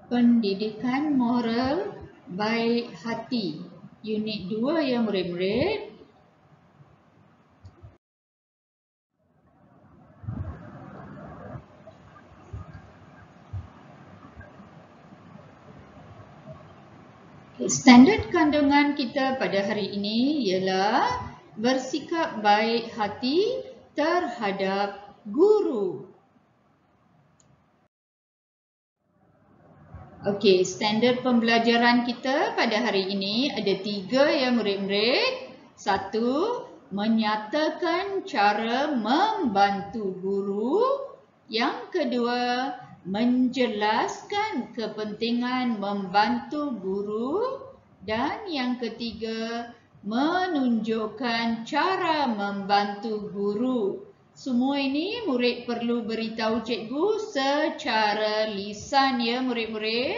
Pendidikan moral baik hati. Unit 2 ya murid-murid. Standard kandungan kita pada hari ini ialah bersikap baik hati terhadap guru. Okey, standard pembelajaran kita pada hari ini ada 3 ya murid-murid. 1, menyatakan cara membantu guru. Yang kedua, menjelaskan kepentingan membantu guru. Dan yang ketiga, menunjukkan cara membantu guru. Semua ini murid perlu beritahu cikgu secara lisan ya murid-murid.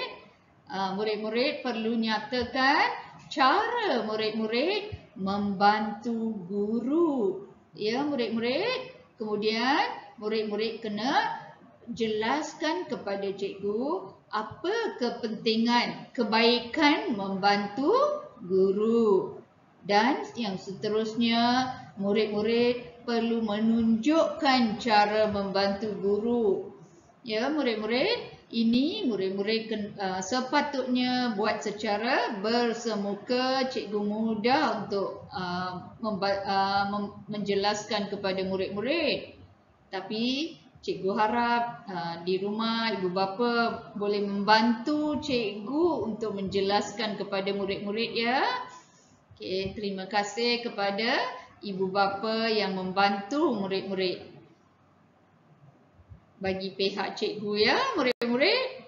Murid-murid perlu nyatakan cara murid-murid membantu guru. Ya murid-murid. Kemudian murid-murid kena jelaskan kepada cikgu apa kepentingan, kebaikan membantu guru. Dan yang seterusnya, murid-murid perlu menunjukkan cara membantu guru. Ya murid-murid, ini murid-murid sepatutnya buat secara bersemuka. Cikgu mudah untuk menjelaskan kepada murid-murid. Tapi cikgu harap di rumah ibu bapa boleh membantu cikgu untuk menjelaskan kepada murid-murid ya. Okey, terima kasih kepada ibu bapa yang membantu murid-murid. Bagi pihak cikgu ya murid-murid.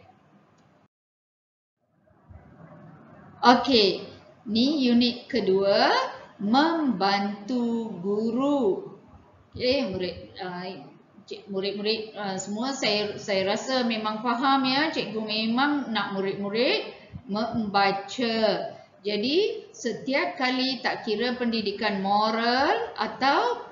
Okey, ni unit kedua, membantu guru. Okey, murid-murid semua saya rasa memang faham ya, cikgu memang nak murid-murid membaca. Jadi setiap kali tak kira pendidikan moral atau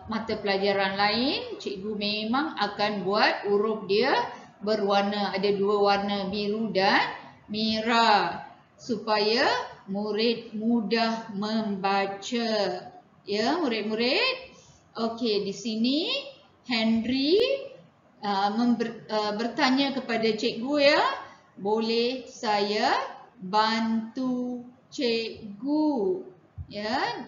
mata pelajaran lain, cikgu memang akan buat huruf dia berwarna, ada 2 warna, biru dan merah, supaya murid mudah membaca. Ya murid-murid. Okey, di sini Henry bertanya kepada cikgu ya, boleh saya bantu cikgu? Ya,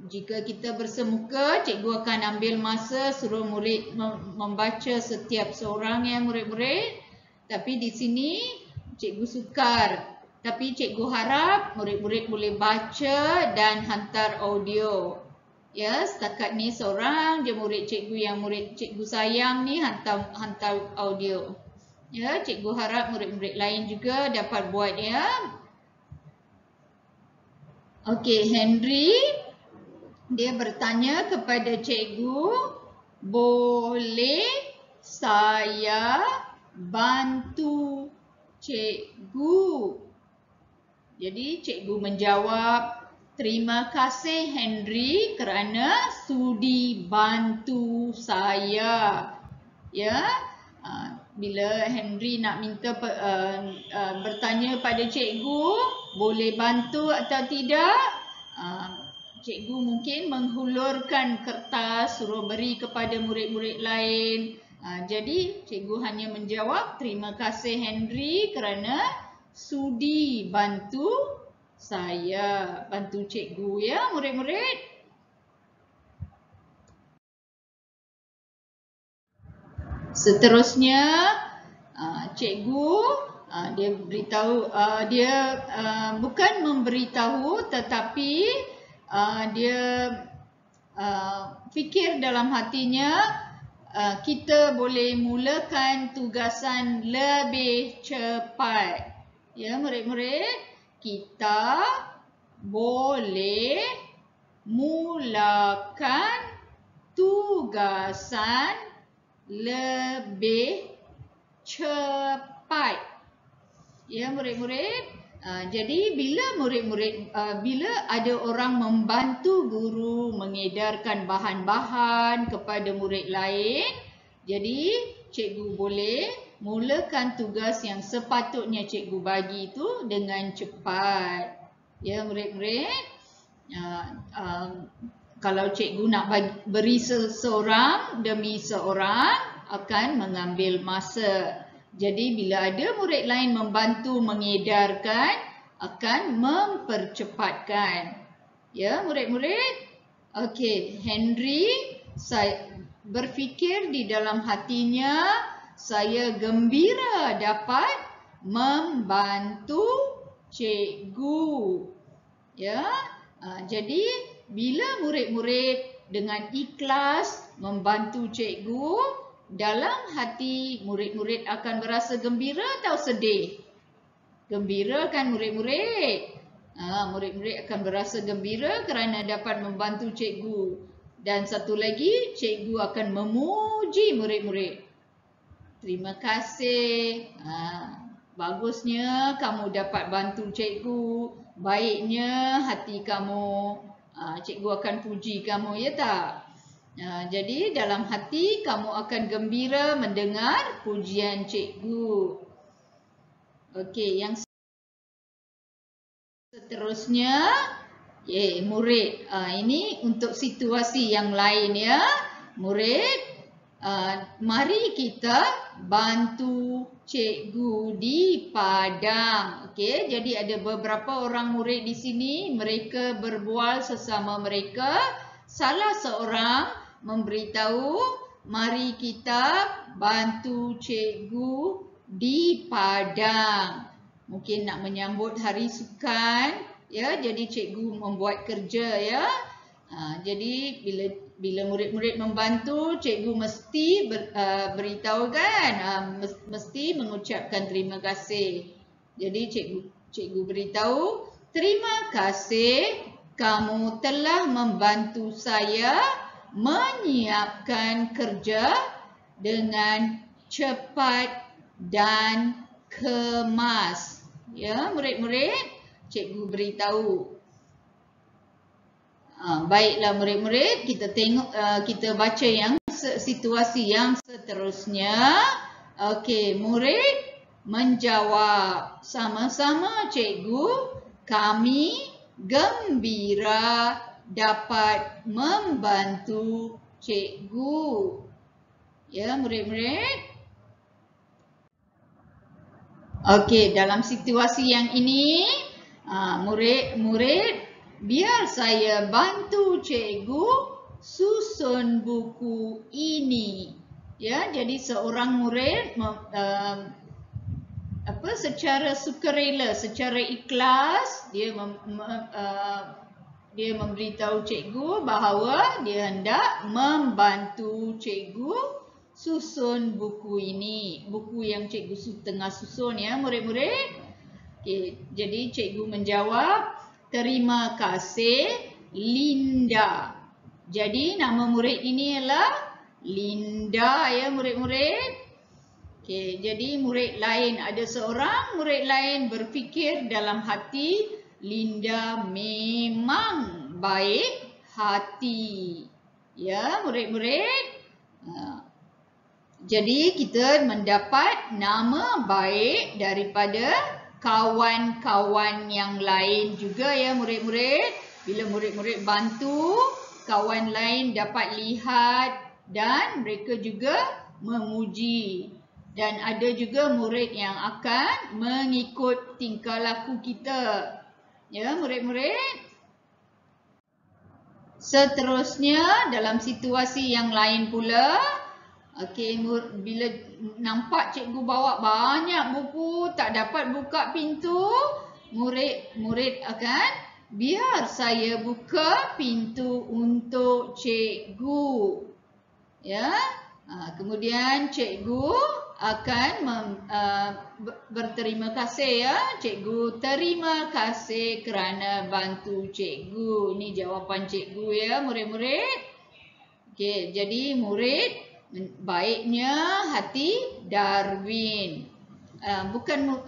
jika kita bersemuka, cikgu akan ambil masa suruh murid membaca setiap seorang ya murid-murid. Tapi di sini cikgu sukar. Tapi cikgu harap murid-murid boleh baca dan hantar audio. Ya, setakat ni seorang je murid cikgu yang murid cikgu sayang ni hantar audio. Ya, cikgu harap murid-murid lain juga dapat buat ya. Okey, Henry dia bertanya kepada cikgu, boleh saya bantu cikgu? Jadi cikgu menjawab, terima kasih Henry kerana sudi bantu saya. Ya, bila Henry nak minta bertanya pada cikgu, boleh bantu atau tidak, cikgu mungkin menghulurkan kertas suruh beri kepada murid-murid lain. Jadi cikgu hanya menjawab, terima kasih Henry kerana sudi bantu saya, bantu cikgu ya murid-murid. Seterusnya cikgu dia beritahu, dia bukan memberitahu tetapi dia fikir dalam hatinya, kita boleh mulakan tugasan lebih cepat. Ya murid-murid, kita boleh mulakan tugasan lebih cepat. Ya murid-murid. Jadi bila ada orang membantu guru mengedarkan bahan-bahan kepada murid lain, jadi cikgu boleh mulakan tugas yang sepatutnya cikgu bagi itu dengan cepat. Ya, murid-murid. Kalau cikgu nak beri seseorang demi seorang akan mengambil masa. Jadi bila ada murid lain membantu mengedarkan, akan mempercepatkan. Ya, murid-murid. Okey, Henry berfikir di dalam hatinya, saya gembira dapat membantu cikgu. Ya, jadi bila murid-murid dengan ikhlas membantu cikgu, dalam hati murid-murid akan berasa gembira atau sedih? Gembira kan murid-murid? Murid-murid akan berasa gembira kerana dapat membantu cikgu. Dan satu lagi, cikgu akan memuji murid-murid. Terima kasih. Bagusnya kamu dapat bantu cikgu. Baiknya hati kamu. Cikgu akan puji kamu, ya tak? Jadi dalam hati kamu akan gembira mendengar pujian cikgu. Okey, yang seterusnya, murid. Ini untuk situasi yang lain, ya. Murid, mari kita bantu cikgu di padang. Okey, jadi ada beberapa orang murid di sini, mereka berbual sesama mereka. Salah seorang memberitahu, mari kita bantu cikgu di padang. Mungkin nak menyambut hari sukan, ya. Jadi cikgu membuat kerja, ya. Jadi bila murid-murid membantu, cikgu mesti beritahu kan, mesti mengucapkan terima kasih. Jadi cikgu beritahu, terima kasih kamu telah membantu saya menyiapkan kerja dengan cepat dan kemas. Ya, murid-murid, cikgu beritahu. Baiklah murid-murid, kita tengok, kita baca yang situasi yang seterusnya. Okey, murid menjawab, sama-sama cikgu, kami gembira dapat membantu cikgu. Ya, murid-murid. Okey, dalam situasi yang ini, murid-murid, biar saya bantu cikgu susun buku ini. Ya, jadi seorang murid secara sukarela, secara ikhlas dia memberitahu cikgu bahawa dia hendak membantu cikgu susun buku ini. Buku yang cikgu tengah susun, ya murid-murid. Okey, jadi cikgu menjawab, terima kasih Linda. Jadi nama murid ini ialah Linda, ya murid-murid. Okey, jadi murid lain, ada seorang murid lain berfikir dalam hati, Linda memang baik hati. Ya murid-murid. Jadi kita mendapat nama baik daripada kawan-kawan yang lain juga, ya murid-murid. Bila murid-murid bantu, kawan lain dapat lihat dan mereka juga memuji. Dan ada juga murid yang akan mengikut tingkah laku kita. Ya murid-murid. Seterusnya dalam situasi yang lain pula, okey, bila nampak cikgu bawa banyak buku, tak dapat buka pintu, murid akan, biar saya buka pintu untuk cikgu. Ya. Kemudian cikgu akan berterima kasih, ya. Cikgu, terima kasih kerana bantu cikgu. Ini jawapan cikgu, ya murid-murid. Okey, jadi murid, baiknya hati Darwin. Bukan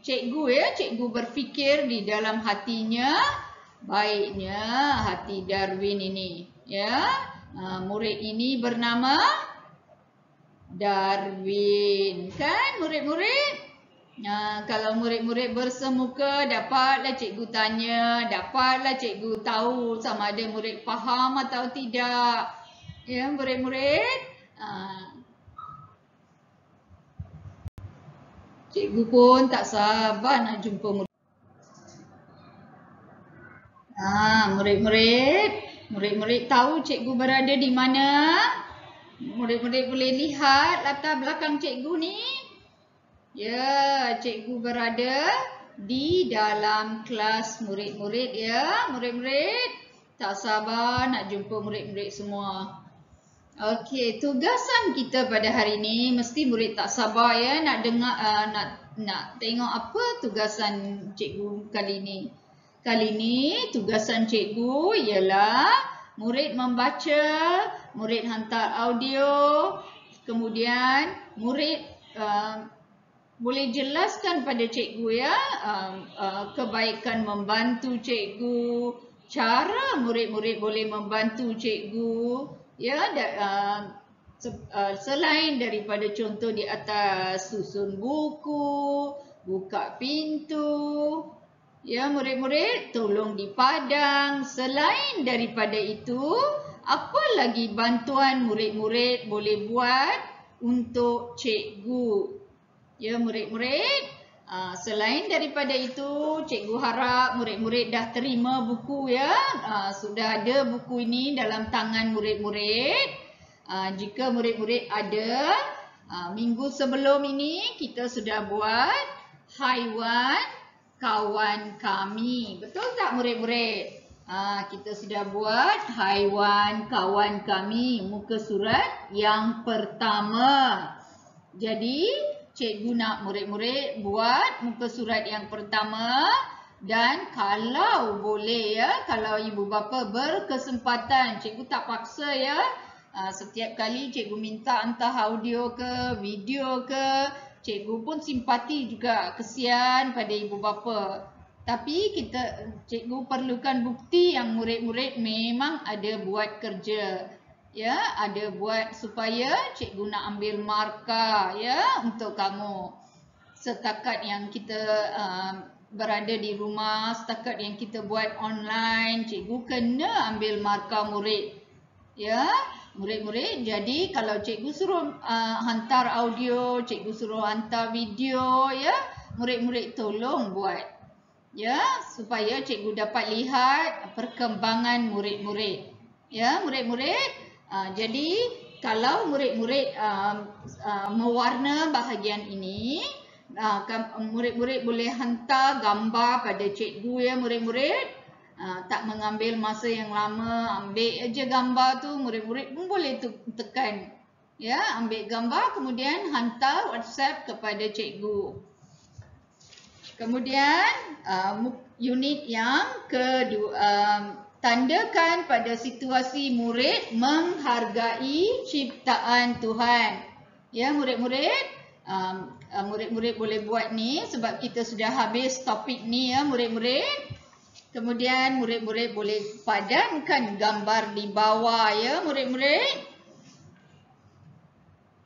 cikgu, ya. Cikgu berfikir di dalam hatinya, baiknya hati Darwin ini, ya. Murid ini bernama Darwin. Kan murid-murid? Kalau murid-murid bersemuka, dapatlah cikgu tanya, dapatlah cikgu tahu sama ada murid faham atau tidak. Ya, murid-murid. Cikgu pun tak sabar nak jumpa murid. Murid-murid tahu cikgu berada di mana? Murid-murid boleh lihat latar belakang cikgu ni. Ya, cikgu berada di dalam kelas murid-murid ya. Murid-murid tak sabar nak jumpa murid-murid semua. Okey, tugasan kita pada hari ini mesti murid tak sabar ya nak dengar nak tengok apa tugasan cikgu kali ini. Kali ini tugasan cikgu ialah murid membaca, murid hantar audio, kemudian murid boleh jelaskan pada cikgu ya kebaikan membantu cikgu, cara murid-murid boleh membantu cikgu ya selain daripada contoh di atas susun buku, buka pintu ya murid-murid tolong dipadang. Selain daripada itu, apa lagi bantuan murid-murid boleh buat untuk cikgu? Ya murid-murid, selain daripada itu, cikgu harap murid-murid dah terima buku ya. Sudah ada buku ini dalam tangan murid-murid. Jika murid-murid ada, minggu sebelum ini kita sudah buat haiwan kawan kami. Betul tak murid-murid? Kita sudah buat haiwan kawan kami, muka surat yang pertama. Jadi, cikgu nak murid-murid buat muka surat yang pertama dan kalau boleh ya, kalau ibu bapa berkesempatan, cikgu tak paksa ya. Setiap kali cikgu minta hantar audio ke, video ke, cikgu pun simpati juga, kesian pada ibu bapa. Tapi cikgu perlukan bukti yang murid-murid memang ada buat kerja. Ya, ada buat supaya cikgu nak ambil markah ya untuk kamu. Setakat yang kita berada di rumah, setakat yang kita buat online, cikgu kena ambil markah murid. Ya, murid-murid. Jadi kalau cikgu suruh hantar audio, cikgu suruh hantar video ya, murid-murid tolong buat. Ya, supaya cikgu dapat lihat perkembangan murid-murid. Ya, murid-murid. Jadi kalau murid-murid mewarna bahagian ini, murid-murid boleh hantar gambar pada cikgu ya murid-murid. Tak mengambil masa yang lama, ambil aja gambar tu, murid-murid pun boleh tekan. Ya, ambil gambar kemudian hantar WhatsApp kepada cikgu. Kemudian unit yang kedua, tandakan pada situasi murid menghargai ciptaan Tuhan. Ya murid-murid, murid-murid boleh buat ni sebab kita sudah habis topik ni ya murid-murid. Kemudian murid-murid boleh padankan gambar di bawah ya murid-murid.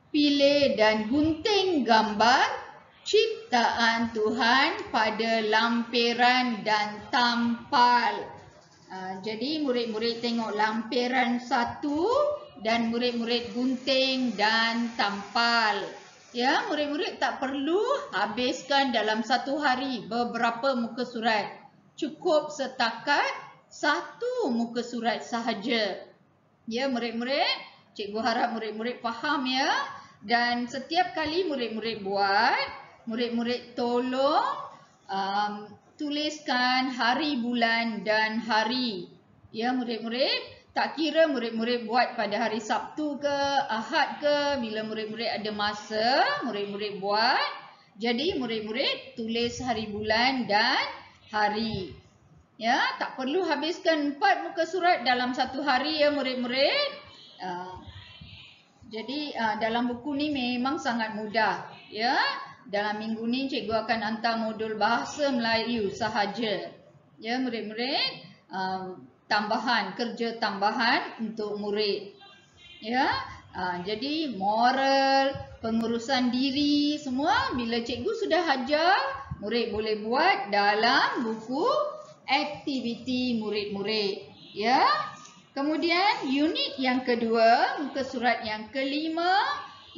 Pilih dan gunting gambar ciptaan Tuhan pada lampiran dan tampal. Jadi murid-murid tengok lampiran satu dan murid-murid gunting dan tampal. Ya, murid-murid tak perlu habiskan dalam satu hari beberapa muka surat. Cukup setakat satu muka surat sahaja. Ya, murid-murid, cikgu harap murid-murid faham ya. Dan setiap kali murid-murid buat, murid-murid tolong tuliskan hari, bulan dan hari. Ya murid-murid, tak kira murid-murid buat pada hari Sabtu ke, Ahad ke, bila murid-murid ada masa, murid-murid buat. Jadi murid-murid tulis hari, bulan dan hari. Ya, tak perlu habiskan 4 muka surat dalam satu hari ya murid-murid. Jadi dalam buku ni memang sangat mudah. Ya. Dalam minggu ni cikgu akan hantar modul bahasa Melayu sahaja. Ya murid-murid, tambahan, kerja tambahan untuk murid. Ya, jadi moral, pengurusan diri semua bila cikgu sudah ajar, murid boleh buat dalam buku aktiviti murid-murid. Ya. Kemudian unit yang kedua, muka surat yang kelima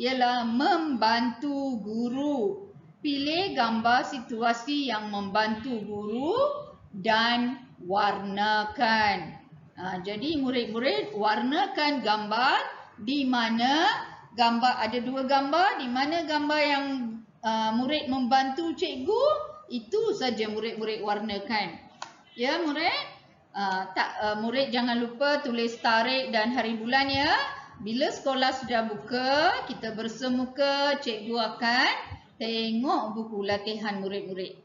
ialah membantu guru. Pilih gambar situasi yang membantu guru dan warnakan. Jadi murid-murid warnakan gambar di mana ada dua gambar, di mana gambar yang murid membantu cikgu, itu saja murid-murid warnakan. Ya murid, murid jangan lupa tulis tarikh dan hari bulan ya. Bila sekolah sudah buka, kita bersemuka, cikgu akan tengok buku latihan murid-murid.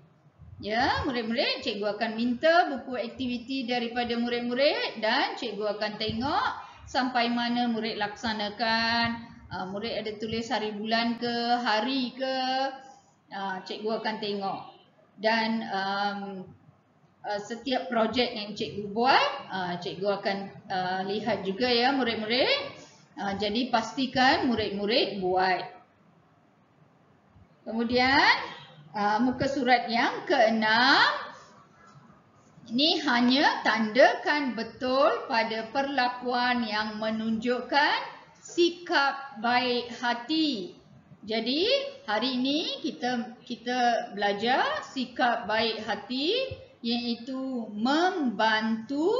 Ya, murid-murid, cikgu akan minta buku aktiviti daripada murid-murid dan cikgu akan tengok sampai mana murid laksanakan. Murid ada tulis hari bulan ke, hari ke, cikgu akan tengok. Dan setiap projek yang cikgu buat, cikgu akan lihat juga ya murid-murid. Jadi pastikan murid-murid buat. Kemudian muka surat yang keenam, ini hanya tandakan betul pada perlakuan yang menunjukkan sikap baik hati. Jadi hari ini kita belajar sikap baik hati, iaitu membantu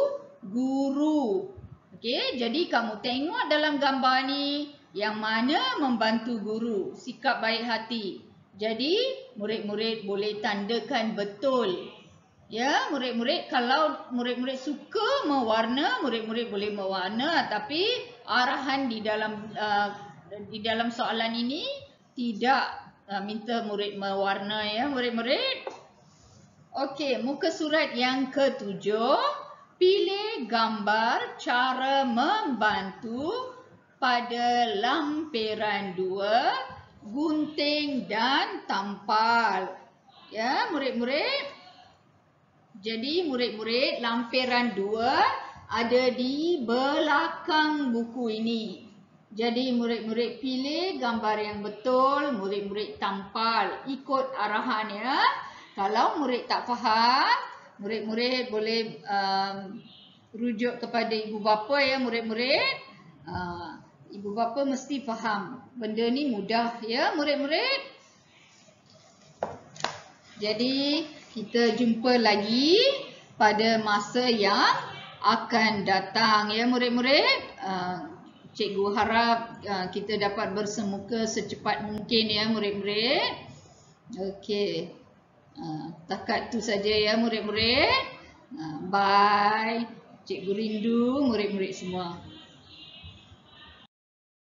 guru. Okey, jadi kamu tengok dalam gambar ni yang mana membantu guru, sikap baik hati. Jadi murid-murid boleh tandakan betul. Ya, murid-murid, kalau murid-murid suka mewarna, murid-murid boleh mewarna, tapi arahan di dalam soalan ini tidak minta murid mewarna ya, murid-murid. Okey, muka surat yang ketujuh, pilih gambar cara membantu pada lampiran 2. Gunting dan tampal. Ya, murid-murid. Jadi murid-murid, lampiran 2 ada di belakang buku ini. Jadi murid-murid pilih gambar yang betul, murid-murid tampal, ikut arahan ya. Kalau murid tak faham, murid-murid boleh rujuk kepada ibu bapa ya murid-murid. Ibu bapa mesti faham. Benda ni mudah ya murid-murid. Jadi kita jumpa lagi pada masa yang akan datang ya murid-murid. Cikgu harap kita dapat bersemuka secepat mungkin ya murid-murid. Okey. Takat tu saja ya murid-murid. Bye. Cikgu rindu murid-murid semua.